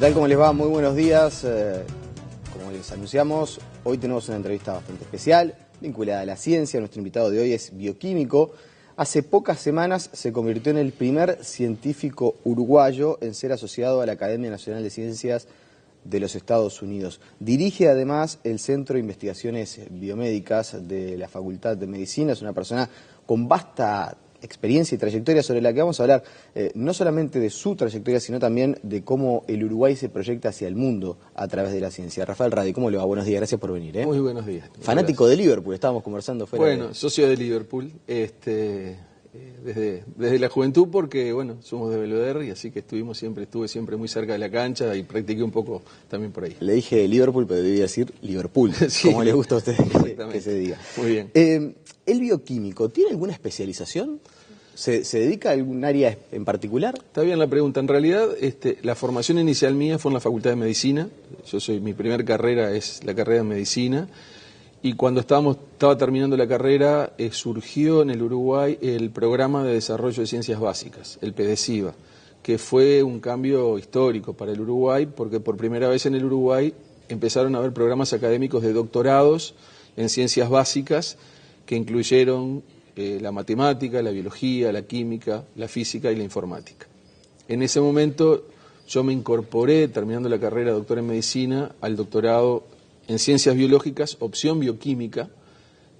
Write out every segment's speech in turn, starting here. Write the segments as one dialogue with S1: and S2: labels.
S1: tal? ¿Cómo les va? Muy buenos días. Como les anunciamos, hoy tenemos una entrevista bastante especial, vinculada a la ciencia. Nuestro invitado de hoy es bioquímico. Hace pocas semanas se convirtió en el primer científico uruguayo en ser asociado a la Academia Nacional de Ciencias de los Estados Unidos. Dirige además el Centro de Investigaciones Biomédicas de la Facultad de Medicina. Es una persona con vasta experiencia y trayectoria sobre la que vamos a hablar, no solamente de su trayectoria, sino también de cómo el Uruguay se proyecta hacia el mundo a través de la ciencia. Rafael Radi, ¿cómo le va? Buenos días, gracias por venir.
S2: Muy buenos días.
S1: Fanático de Liverpool, estábamos conversando fuera.
S2: Bueno, socio de Liverpool, desde la juventud, porque bueno, somos de Belvedere y así que estuve siempre muy cerca de la cancha y practiqué un poco también por ahí.
S1: Le dije Liverpool, pero debía decir Liverpool, sí, como le gusta a usted que se diga.
S2: Muy bien.
S1: ¿El bioquímico tiene alguna especialización? ¿Se dedica a algún área en particular?
S2: Está bien la pregunta. En realidad, la formación inicial mía fue en la Facultad de Medicina. Mi primera carrera es la carrera de Medicina. Y cuando estaba terminando la carrera, surgió en el Uruguay el Programa de Desarrollo de Ciencias Básicas, el PDCIBA, que fue un cambio histórico para el Uruguay, porque por primera vez en el Uruguay empezaron a haber programas académicos de doctorados en ciencias básicas que incluyeron la matemática, la biología, la química, la física y la informática. En ese momento yo me incorporé, terminando la carrera de doctor en medicina, al doctorado en ciencias biológicas, opción bioquímica.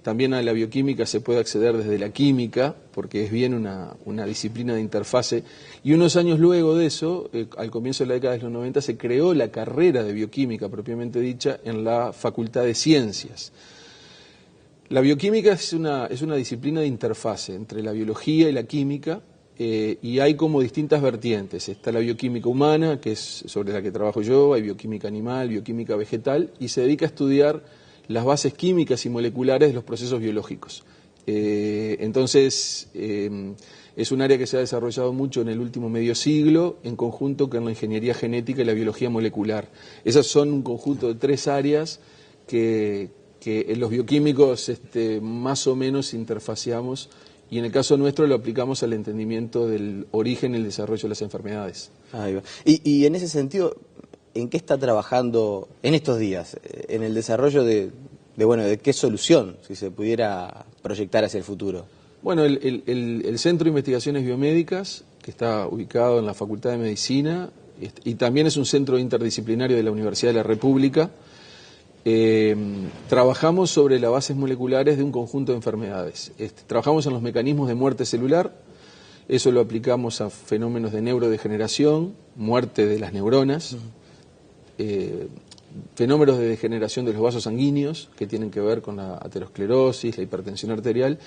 S2: También a la bioquímica se puede acceder desde la química, porque es bien una disciplina de interfase. Y unos años luego de eso, al comienzo de la década de los 90, se creó la carrera de bioquímica, propiamente dicha, en la Facultad de Ciencias. La bioquímica es una disciplina de interfase entre la biología y la química, y hay como distintas vertientes. Está la bioquímica humana, que es sobre la que trabajo yo, hay bioquímica animal, bioquímica vegetal, y se dedica a estudiar las bases químicas y moleculares de los procesos biológicos. Entonces, es un área que se ha desarrollado mucho en el último medio siglo, en conjunto con la ingeniería genética y la biología molecular. Esas son un conjunto de tres áreas que en los bioquímicos más o menos interfaceamos, y en el caso nuestro lo aplicamos al entendimiento del origen y el desarrollo de las enfermedades.
S1: Ahí va. Y en ese sentido, ¿en qué está trabajando en estos días? ¿En el desarrollo de qué solución, si se pudiera proyectar hacia el futuro?
S2: Bueno, el Centro de Investigaciones Biomédicas, que está ubicado en la Facultad de Medicina, y también es un centro interdisciplinario de la Universidad de la República, trabajamos sobre las bases moleculares de un conjunto de enfermedades. Trabajamos en los mecanismos de muerte celular, eso lo aplicamos a fenómenos de neurodegeneración, muerte de las neuronas, fenómenos de degeneración de los vasos sanguíneos, que tienen que ver con la aterosclerosis, la hipertensión arterial,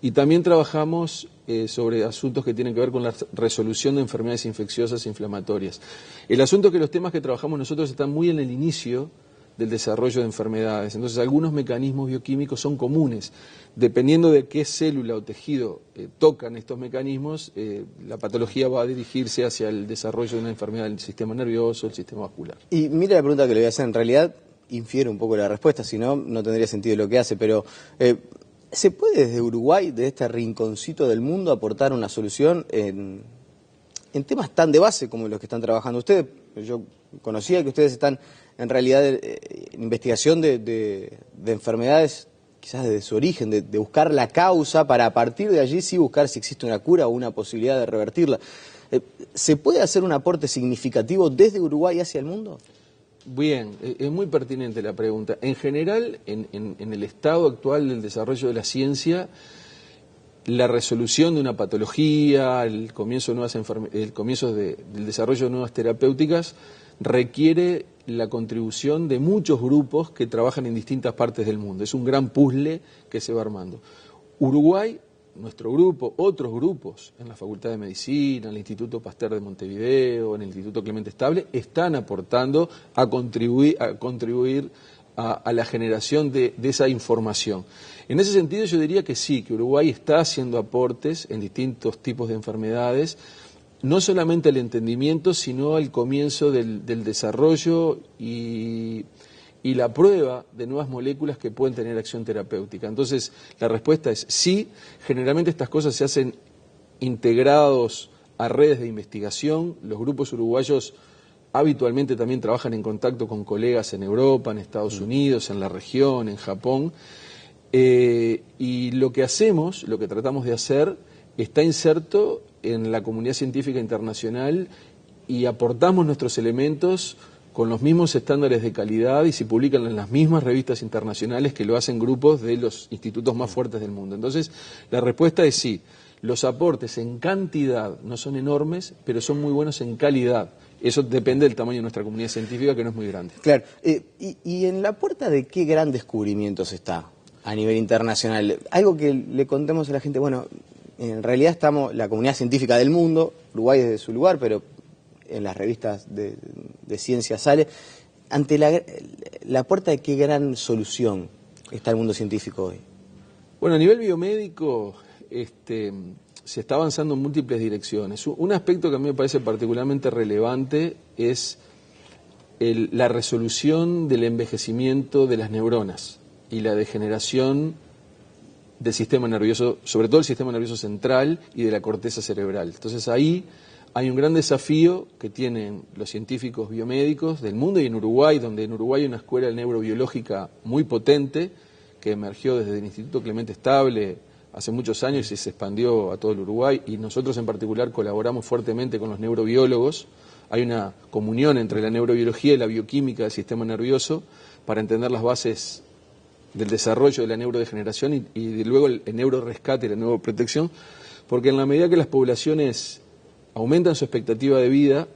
S2: y también trabajamos sobre asuntos que tienen que ver con la resolución de enfermedades infecciosas e inflamatorias. El asunto es que los temas que trabajamos nosotros están muy en el inicio del desarrollo de enfermedades. Entonces, algunos mecanismos bioquímicos son comunes. Dependiendo de qué célula o tejido tocan estos mecanismos, la patología va a dirigirse hacia el desarrollo de una enfermedad del sistema nervioso, el sistema vascular.
S1: Y mira la pregunta que le voy a hacer, en realidad infiere un poco la respuesta, si no, no tendría sentido lo que hace, pero ¿se puede desde Uruguay, de este rinconcito del mundo, aportar una solución en temas tan de base como los que están trabajando ustedes? Yo conocía que ustedes están en realidad en investigación de enfermedades quizás desde su origen, de buscar la causa para a partir de allí sí buscar si existe una cura o una posibilidad de revertirla. ¿Se puede hacer un aporte significativo desde Uruguay hacia el mundo?
S2: Bien, es muy pertinente la pregunta. En general, en el estado actual del desarrollo de la ciencia, la resolución de una patología, el comienzo del desarrollo de nuevas terapéuticas requiere la contribución de muchos grupos que trabajan en distintas partes del mundo. Es un gran puzzle que se va armando. Uruguay, nuestro grupo, otros grupos en la Facultad de Medicina, en el Instituto Pasteur de Montevideo, en el Instituto Clemente Estable, están aportando a contribuir a la generación de esa información. En ese sentido yo diría que sí, que Uruguay está haciendo aportes en distintos tipos de enfermedades, no solamente al entendimiento, sino al comienzo del desarrollo y la prueba de nuevas moléculas que pueden tener acción terapéutica. Entonces, la respuesta es sí. Generalmente estas cosas se hacen integrados a redes de investigación. Los grupos uruguayos habitualmente también trabajan en contacto con colegas en Europa, en Estados Unidos, en la región, en Japón. Y lo que hacemos, lo que tratamos de hacer, está inserto en la comunidad científica internacional y aportamos nuestros elementos con los mismos estándares de calidad y se publican en las mismas revistas internacionales que lo hacen grupos de los institutos más fuertes del mundo. Entonces, la respuesta es sí. Los aportes en cantidad no son enormes, pero son muy buenos en calidad. Eso depende del tamaño de nuestra comunidad científica, que no es muy grande.
S1: Claro. ¿Y en la puerta de qué gran descubrimientos está a nivel internacional? Algo que le contemos a la gente, bueno, en realidad estamos, la comunidad científica del mundo, Uruguay desde su lugar, pero en las revistas de ciencia sale, ante la puerta de qué gran solución está el mundo científico hoy.
S2: Bueno, a nivel biomédico se está avanzando en múltiples direcciones. Un aspecto que a mí me parece particularmente relevante es la resolución del envejecimiento de las neuronas y la degeneración del sistema nervioso, sobre todo el sistema nervioso central y de la corteza cerebral. Entonces ahí hay un gran desafío que tienen los científicos biomédicos del mundo y en Uruguay, donde en Uruguay hay una escuela neurobiológica muy potente que emergió desde el Instituto Clemente Estable hace muchos años y se expandió a todo el Uruguay, y nosotros en particular colaboramos fuertemente con los neurobiólogos. Hay una comunión entre la neurobiología y la bioquímica del sistema nervioso para entender las bases del desarrollo de la neurodegeneración y luego el neurorescate y la neuroprotección, porque en la medida que las poblaciones aumentan su expectativa de vida,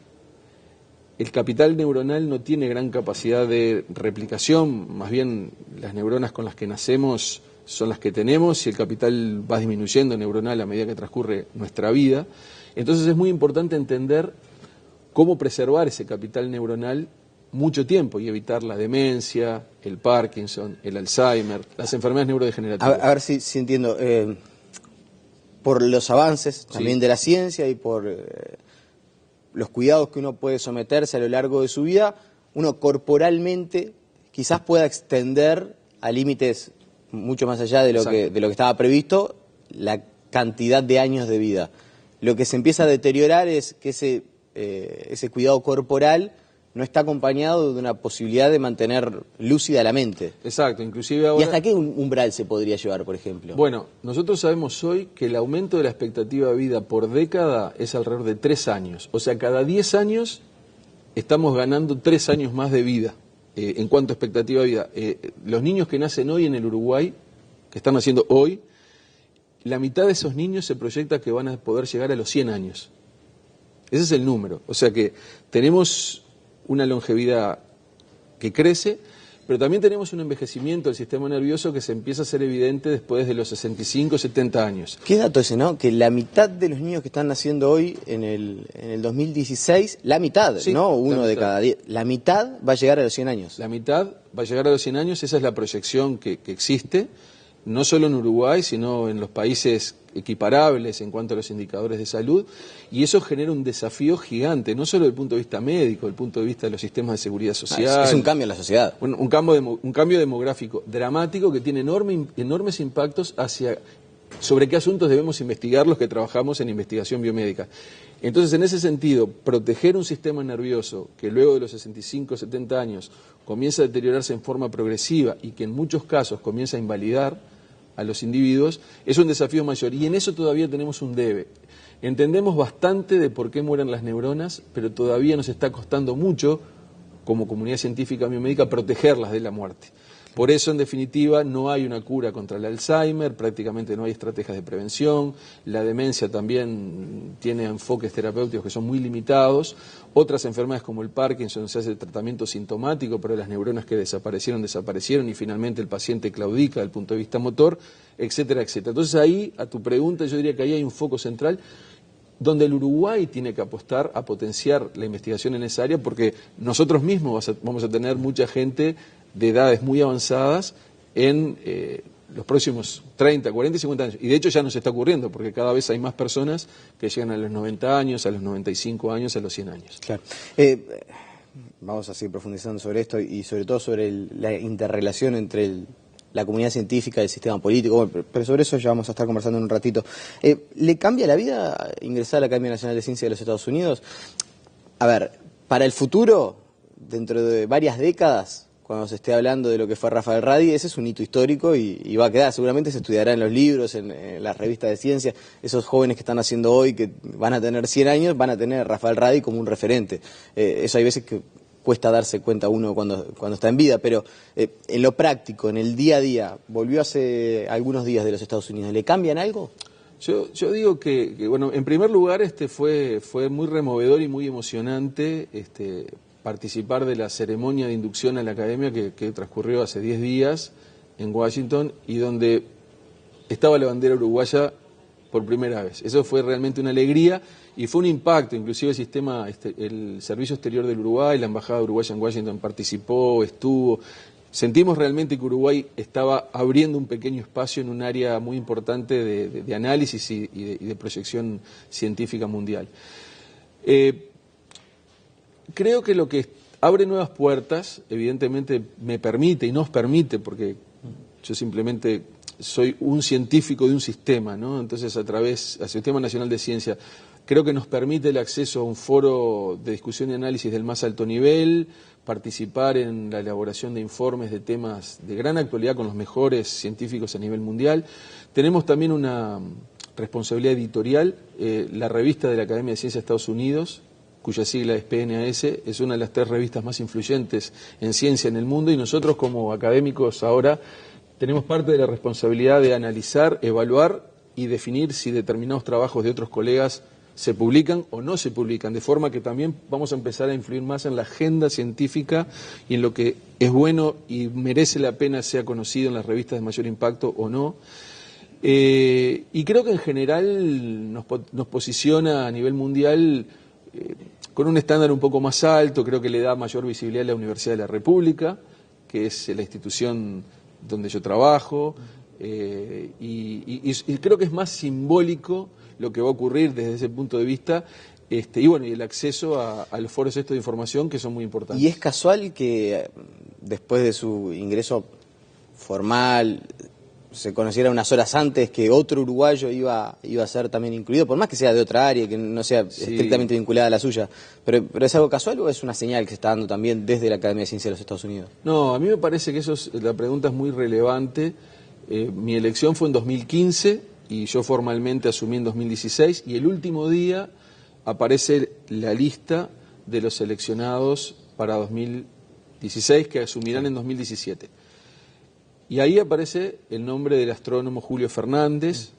S2: el capital neuronal no tiene gran capacidad de replicación, más bien las neuronas con las que nacemos son las que tenemos y el capital va disminuyendo neuronal a medida que transcurre nuestra vida. Entonces es muy importante entender cómo preservar ese capital neuronal mucho tiempo y evitar la demencia, el Parkinson, el Alzheimer, las enfermedades neurodegenerativas.
S1: A ver si entiendo. Por los avances también de la ciencia y por los cuidados que uno puede someterse a lo largo de su vida, uno corporalmente quizás pueda extender a límites mucho más allá de lo que estaba previsto la cantidad de años de vida. Lo que se empieza a deteriorar es que ese cuidado corporal no está acompañado de una posibilidad de mantener lúcida la mente.
S2: Exacto, inclusive ahora...
S1: ¿Y hasta qué umbral se podría llevar, por ejemplo?
S2: Bueno, nosotros sabemos hoy que el aumento de la expectativa de vida por década es alrededor de 3 años. O sea, cada 10 años estamos ganando 3 años más de vida en cuanto a expectativa de vida. Los niños que nacen hoy en el Uruguay, que están naciendo hoy, la mitad de esos niños se proyecta que van a poder llegar a los 100 años. Ese es el número. O sea que tenemos una longevidad que crece, pero también tenemos un envejecimiento del sistema nervioso que se empieza a hacer evidente después de los 65, 70 años.
S1: ¿Qué dato ese, no? Que la mitad de los niños que están naciendo hoy en el 2016, la mitad, sí, ¿no? Uno de cada 10, la mitad va a llegar a los 100 años.
S2: La mitad va a llegar a los 100 años, esa es la proyección que existe, no solo en Uruguay, sino en los países equiparables en cuanto a los indicadores de salud, y eso genera un desafío gigante, no solo desde el punto de vista médico, desde el punto de vista de los sistemas de seguridad social.
S1: Es un cambio en la sociedad.
S2: Un cambio demográfico dramático que tiene enormes impactos sobre qué asuntos debemos investigar los que trabajamos en investigación biomédica. Entonces, en ese sentido, proteger un sistema nervioso que luego de los 65, 70 años comienza a deteriorarse en forma progresiva y que en muchos casos comienza a invalidar a los individuos, es un desafío mayor, y en eso todavía tenemos un debe. Entendemos bastante de por qué mueren las neuronas, pero todavía nos está costando mucho, como comunidad científica biomédica, protegerlas de la muerte. Por eso, en definitiva, no hay una cura contra el Alzheimer, prácticamente no hay estrategias de prevención, la demencia también tiene enfoques terapéuticos que son muy limitados, otras enfermedades como el Parkinson se hace tratamiento sintomático, pero las neuronas que desaparecieron y finalmente el paciente claudica desde el punto de vista motor, etcétera, etcétera. Entonces ahí, a tu pregunta, yo diría que ahí hay un foco central donde el Uruguay tiene que apostar a potenciar la investigación en esa área, porque nosotros mismos vamos a tener mucha gente de edades muy avanzadas en los próximos 30, 40 y 50 años. Y de hecho ya nos está ocurriendo, porque cada vez hay más personas que llegan a los 90 años, a los 95 años, a los 100 años.
S1: Claro. Vamos a seguir profundizando sobre esto y sobre todo sobre la interrelación entre la comunidad científica y el sistema político, pero sobre eso ya vamos a estar conversando en un ratito. ¿Le cambia la vida ingresar a la Academia Nacional de Ciencia de los Estados Unidos? A ver, Para el futuro, dentro de varias décadas, cuando se esté hablando de lo que fue Rafael Radi, ese es un hito histórico y va a quedar. Seguramente se estudiará en los libros, en las revistas de ciencia. Esos jóvenes que están haciendo hoy, que van a tener 100 años, van a tener a Rafael Radi como un referente. Eso hay veces que cuesta darse cuenta uno cuando está en vida, pero en lo práctico, en el día a día, volvió hace algunos días de los Estados Unidos, ¿le cambian algo?
S2: Yo digo que, bueno, en primer lugar fue muy removedor y muy emocionante participar de la ceremonia de inducción a la academia que transcurrió hace 10 días en Washington y donde estaba la bandera uruguaya por primera vez. Eso fue realmente una alegría y fue un impacto, inclusive el Servicio Exterior del Uruguay, la Embajada Uruguaya en Washington participó, estuvo. Sentimos realmente que Uruguay estaba abriendo un pequeño espacio en un área muy importante de análisis y de proyección científica mundial. Creo que lo que abre nuevas puertas, evidentemente me permite y nos permite, porque yo simplemente soy un científico de un sistema, ¿no? Entonces al Sistema Nacional de Ciencia, creo que nos permite el acceso a un foro de discusión y análisis del más alto nivel, participar en la elaboración de informes de temas de gran actualidad con los mejores científicos a nivel mundial. Tenemos también una responsabilidad editorial, la revista de la Academia de Ciencias de Estados Unidos, cuya sigla es PNAS, es una de las 3 revistas más influyentes en ciencia en el mundo y nosotros como académicos ahora tenemos parte de la responsabilidad de analizar, evaluar y definir si determinados trabajos de otros colegas se publican o no se publican, de forma que también vamos a empezar a influir más en la agenda científica y en lo que es bueno y merece la pena sea conocido en las revistas de mayor impacto o no. Y creo que en general nos posiciona a nivel mundial con un estándar un poco más alto, creo que le da mayor visibilidad a la Universidad de la República, que es la institución donde yo trabajo, y creo que es más simbólico lo que va a ocurrir desde ese punto de vista, y bueno, y el acceso a los foros estos de información que son muy importantes.
S1: ¿Y es casual que después de su ingreso formal se conociera unas horas antes que otro uruguayo iba a ser también incluido, por más que sea de otra área, que no sea estrictamente vinculada a la suya? ¿Pero es algo casual o es una señal que se está dando también desde la Academia de Ciencias de los Estados Unidos?
S2: No, a mí me parece que la pregunta es muy relevante. Mi elección fue en 2015 y yo formalmente asumí en 2016 y el último día aparece la lista de los seleccionados para 2016 que asumirán en 2017. Y ahí aparece el nombre del astrónomo Julio Fernández,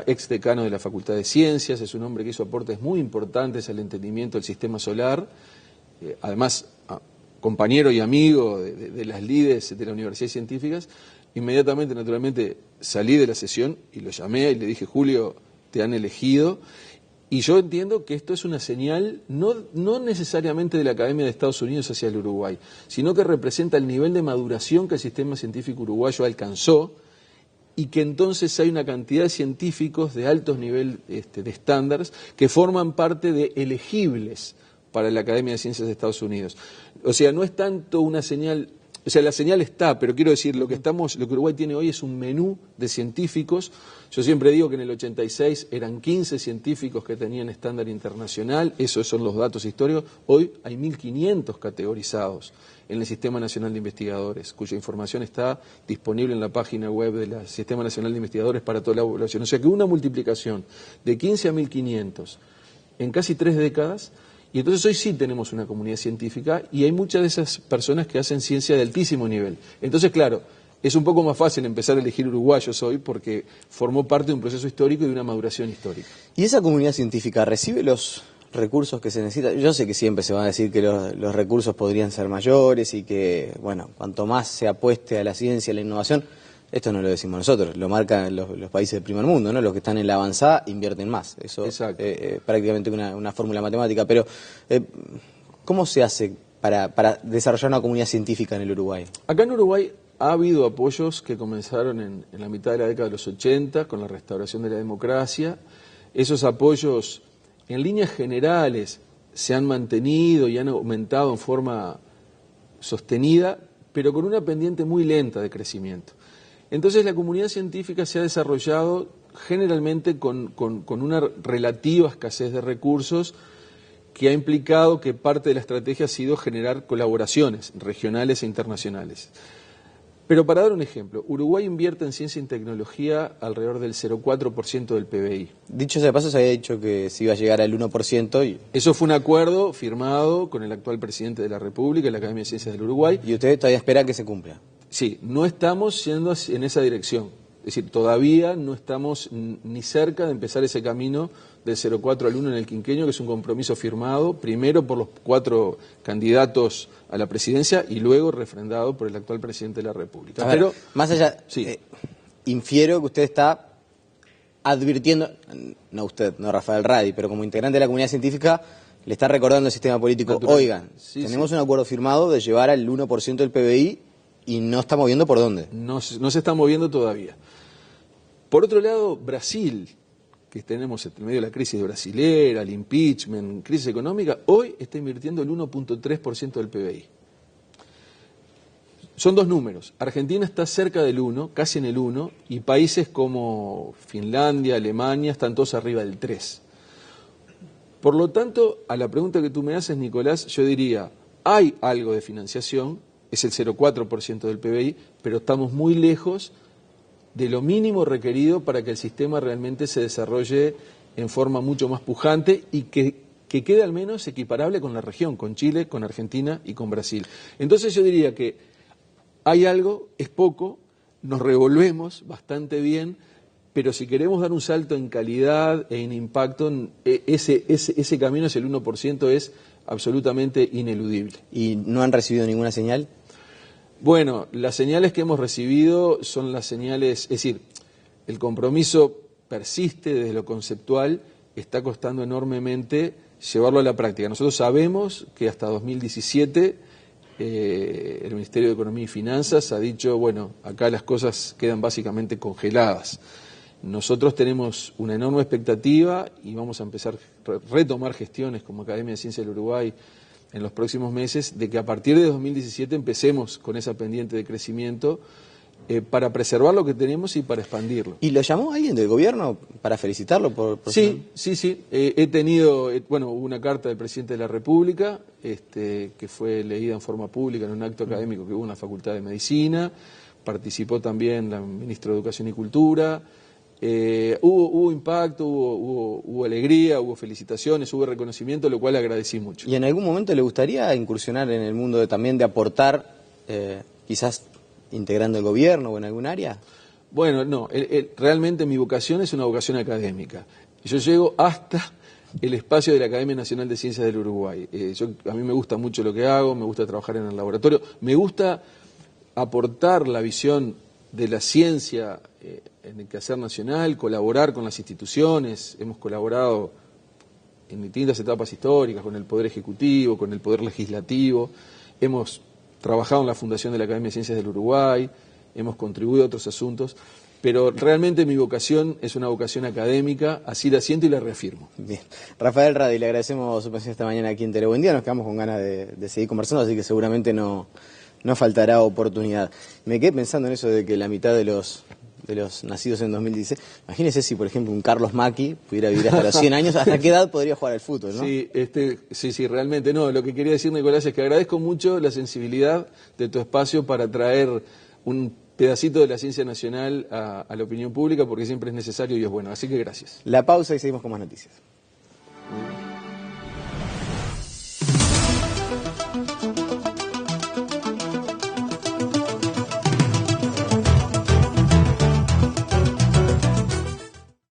S2: ex decano de la Facultad de Ciencias, es un hombre que hizo aportes muy importantes al entendimiento del sistema solar, además compañero y amigo de las líderes de la Universidad de Científicas. Inmediatamente, naturalmente, salí de la sesión y lo llamé y le dije, Julio, te han elegido. Y yo entiendo que esto es una señal no necesariamente de la Academia de Estados Unidos hacia el Uruguay, sino que representa el nivel de maduración que el sistema científico uruguayo alcanzó y que entonces hay una cantidad de científicos de altos niveles de estándares que forman parte de elegibles para la Academia de Ciencias de Estados Unidos. O sea, no es tanto una señal. O sea, la señal está, pero quiero decir, lo que Uruguay tiene hoy es un menú de científicos. Yo siempre digo que en el 86 eran 15 científicos que tenían estándar internacional, esos son los datos históricos. Hoy hay 1.500 categorizados en el Sistema Nacional de Investigadores, cuya información está disponible en la página web del Sistema Nacional de Investigadores para toda la población. O sea que una multiplicación de 15 a 1.500 en casi 3 décadas. Y entonces hoy sí tenemos una comunidad científica y hay muchas de esas personas que hacen ciencia de altísimo nivel. Entonces, claro, es un poco más fácil empezar a elegir uruguayos hoy porque formó parte de un proceso histórico y de una maduración histórica.
S1: ¿Y esa comunidad científica recibe los recursos que se necesitan? Yo sé que siempre se va a decir que los recursos podrían ser mayores y que, bueno, cuanto más se apueste a la ciencia, a la innovación. Esto no lo decimos nosotros, lo marcan los países del primer mundo, ¿no? Los que están en la avanzada invierten más. Eso es prácticamente una fórmula matemática. Pero, ¿cómo se hace para desarrollar una comunidad científica en el Uruguay?
S2: Acá en Uruguay ha habido apoyos que comenzaron en la mitad de la década de los 80, con la restauración de la democracia. Esos apoyos, en líneas generales, se han mantenido y han aumentado en forma sostenida, pero con una pendiente muy lenta de crecimiento. Entonces la comunidad científica se ha desarrollado generalmente con una relativa escasez de recursos que ha implicado que parte de la estrategia ha sido generar colaboraciones regionales e internacionales. Pero para dar un ejemplo, Uruguay invierte en ciencia y tecnología alrededor del 0,4% del PBI.
S1: Dicho sea de paso, se había dicho que se iba a llegar al 1% y...
S2: Eso fue un acuerdo firmado con el actual presidente de la República, la Academia de Ciencias del Uruguay.
S1: ¿Y usted todavía espera que se cumpla?
S2: Sí, no estamos yendo en esa dirección. Es decir, todavía no estamos ni cerca de empezar ese camino del 0,4 al 1 en el quinquenio, que es un compromiso firmado primero por los 4 candidatos a la presidencia y luego refrendado por el actual presidente de la República.
S1: Pero más allá,
S2: sí.
S1: Infiero que usted está advirtiendo, no usted, no Rafael Radi, pero como integrante de la comunidad científica, le está recordando al sistema político, natural. Oigan, sí, tenemos un acuerdo firmado de llevar al 1% del PBI y no estamos viendo por dónde.
S2: No se está moviendo todavía. Por otro lado, Brasil, que tenemos en medio de la crisis brasilera, el impeachment, crisis económica, hoy está invirtiendo el 1,3% del PBI. Son 2 números. Argentina está cerca del 1, casi en el 1, y países como Finlandia, Alemania, están todos arriba del 3. Por lo tanto, a la pregunta que tú me haces, Nicolás, yo diría, hay algo de financiación, es el 0,4% del PBI, pero estamos muy lejos de lo mínimo requerido para que el sistema realmente se desarrolle en forma mucho más pujante y que quede al menos equiparable con la región, con Chile, con Argentina y con Brasil. Entonces yo diría que hay algo, es poco, nos revolvemos bastante bien, pero si queremos dar un salto en calidad e en impacto, ese camino hacia el 1% es absolutamente ineludible.
S1: ¿Y no han recibido ninguna señal?
S2: Bueno, las señales que hemos recibido son las señales, es decir, el compromiso persiste desde lo conceptual, está costando enormemente llevarlo a la práctica. Nosotros sabemos que hasta 2017 el Ministerio de Economía y Finanzas ha dicho, bueno, acá las cosas quedan básicamente congeladas. Nosotros tenemos una enorme expectativa y vamos a empezar a retomar gestiones como Academia de Ciencias del Uruguay en los próximos meses, de que a partir de 2017 empecemos con esa pendiente de crecimiento para preservar lo que tenemos y para expandirlo.
S1: ¿Y lo llamó alguien del gobierno para felicitarlo?
S2: Sí. He tenido, hubo una carta del presidente de la República que fue leída en forma pública en un acto académico que hubo en la Facultad de Medicina, participó también la ministra de Educación y Cultura. Hubo impacto, hubo alegría, hubo felicitaciones, hubo reconocimiento, lo cual agradecí mucho.
S1: ¿Y en algún momento le gustaría incursionar en el mundo también de aportar, quizás integrando el gobierno o en algún área?
S2: Bueno, no, realmente mi vocación es una vocación académica. Yo llego hasta el espacio de la Academia Nacional de Ciencias del Uruguay. A mí me gusta mucho lo que hago, me gusta trabajar en el laboratorio, me gusta aportar la visión de la ciencia en el quehacer nacional, colaborar con las instituciones. Hemos colaborado en distintas etapas históricas con el Poder Ejecutivo, con el Poder Legislativo, hemos trabajado en la Fundación de la Academia de Ciencias del Uruguay, hemos contribuido a otros asuntos, pero realmente mi vocación es una vocación académica, así la siento y la reafirmo.
S1: Bien. Rafael Radi, le agradecemos su presencia esta mañana aquí en Tele Buen Día, nos quedamos con ganas de seguir conversando, así que seguramente no faltará oportunidad. Me quedé pensando en eso de que la mitad de los nacidos en 2016, imagínese si, por ejemplo, un Carlos Macchi pudiera vivir hasta los 100 años, ¿hasta qué edad podría jugar al fútbol, no?
S2: Sí, realmente no. Lo que quería decir, Nicolás, es que agradezco mucho la sensibilidad de tu espacio para traer un pedacito de la ciencia nacional a la opinión pública, porque siempre es necesario y es bueno. Así que gracias.
S1: La pausa y seguimos con más noticias.
S2: Muy bien.